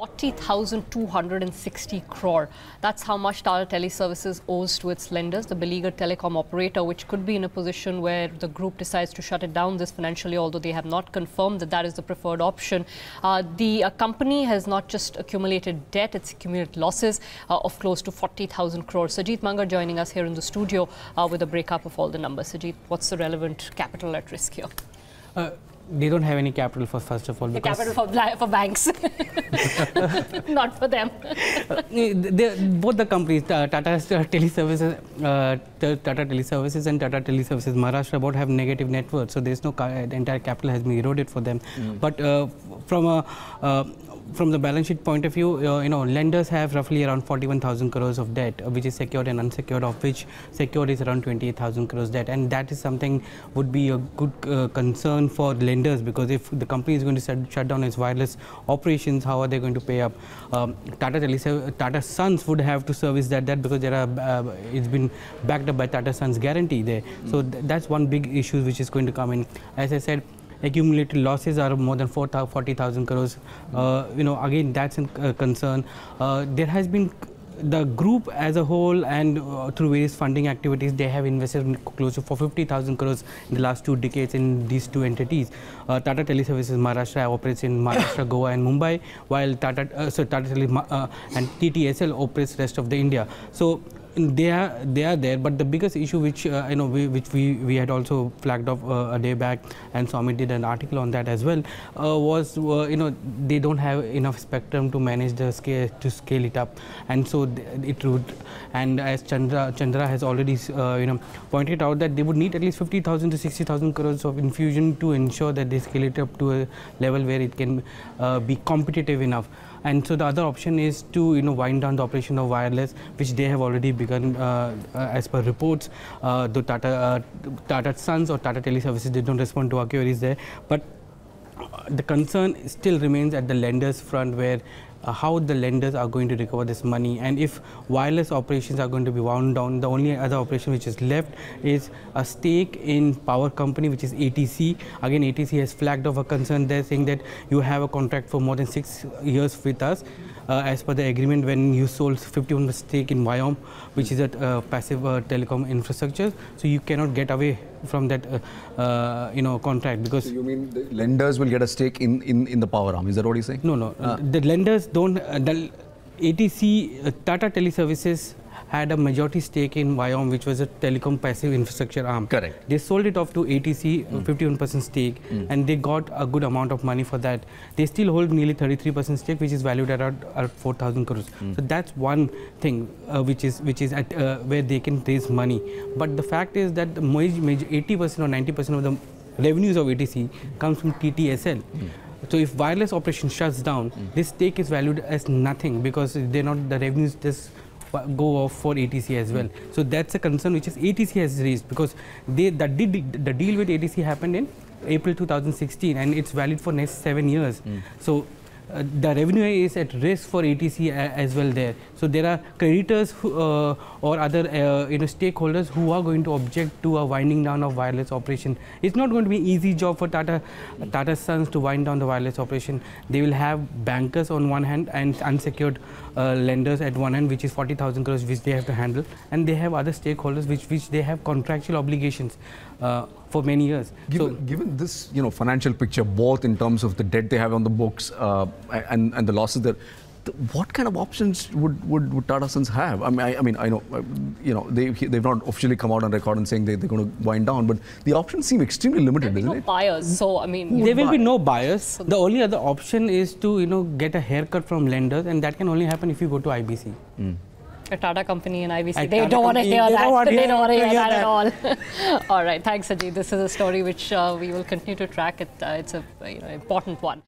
40,260 crore. That's how much Tata Teleservices owes to its lenders, the beleaguered telecom operator, which could be in a position where the group decides to shut it down this financial year, although they have not confirmed that that is the preferred option. The company has not just accumulated debt, it's accumulated losses of close to 40,000 crore. Sajeet Manghat joining us here in the studio with a breakup of all the numbers. Sajeet, what's the relevant capital at risk here? They don't have any capital first of all. The capital for banks, not for them. Both the companies, Tata Teleservices and Tata Teleservices Maharashtra, both have negative net worth. So there's no the entire capital has been eroded for them. But from the balance sheet point of view, lenders have roughly around 41,000 crores of debt, which is secured and unsecured, of which secured is around 28,000 crores debt, and that is something would be a good concern for lenders, because if the company is going to shut down its wireless operations, how are they going to pay up? Tata Sons would have to service that debt, because there are it's been backed up by Tata Sons guarantee there. So that's one big issue which is going to come in. As I said, accumulated losses are more than 40,000 crores. Again, that's a concern. There has been the group as a whole, and through various funding activities, they have invested close to 50,000 crores in the last 2 decades in these two entities. Tata Teleservices Maharashtra operates in Maharashtra, Goa and Mumbai, while Tata and TTSL operates rest of the India. So they are there, but the biggest issue which we had also flagged off a day back, and Swami did an article on that as well, was they don't have enough spectrum to manage the scale it up, and so it would, and as Chandra has already pointed out, that they would need at least 50,000 to 60,000 crores of infusion to ensure that they scale it up to a level where it can be competitive enough. And so the other option is to wind down the operation of wireless, which they have already begun as per reports. The Tata Sons or Tata Teleservices, they don't respond to our queries there, but the concern still remains at the lenders front, where how the lenders are going to recover this money, and if wireless operations are going to be wound down, the only other operation which is left is a stake in power company, which is ATC. Again, ATC has flagged off a concern there, saying that you have a contract for more than 6 years with us, as per the agreement when you sold 51% stake in Vyom, which is a passive telecom infrastructure. So you cannot get away from that contract, because so you mean the lenders will get a stake in the power arm? Is that what you're saying? No. The lenders don't. The ATC, Tata Teleservices, had a majority stake in Vyom, which was a telecom passive infrastructure arm. Correct. They sold it off to ATC, 51% stake, and they got a good amount of money for that. They still hold nearly 33% stake, which is valued at around 4,000 crores. So that's one thing which is at where they can raise money. But the fact is that the major 80% or 90% of the revenues of ATC comes from TTSL. So if wireless operation shuts down, this stake is valued as nothing, because the revenues just go off for ATC as well. So that's a concern which is ATC has raised, because the deal with ATC happened in April 2016, and it's valid for next 7 years. So the revenue is at risk for ATC as well there. So there are creditors or other stakeholders who are going to object to a winding down of wireless operation. It's not going to be an easy job for Tata Sons to wind down the wireless operation. They will have bankers on one hand and unsecured lenders at one hand, which is 40,000 crores, which they have to handle, and they have other stakeholders which they have contractual obligations for many years. Given this financial picture, both in terms of the debt they have on the books and the losses there, what kind of options would Tata Sons have? I mean, I know they've not officially come out on record and saying they're going to wind down, but the options seem extremely limited, isn't it? Buyers, so I mean, there will be no buyers. The only other option is to get a haircut from lenders, and that can only happen if you go to IBC. A Tata company and IBC, they don't want to hear that. They don't want to hear that at all. All right, thanks, Sajeet. This is a story which we will continue to track. It's an important one.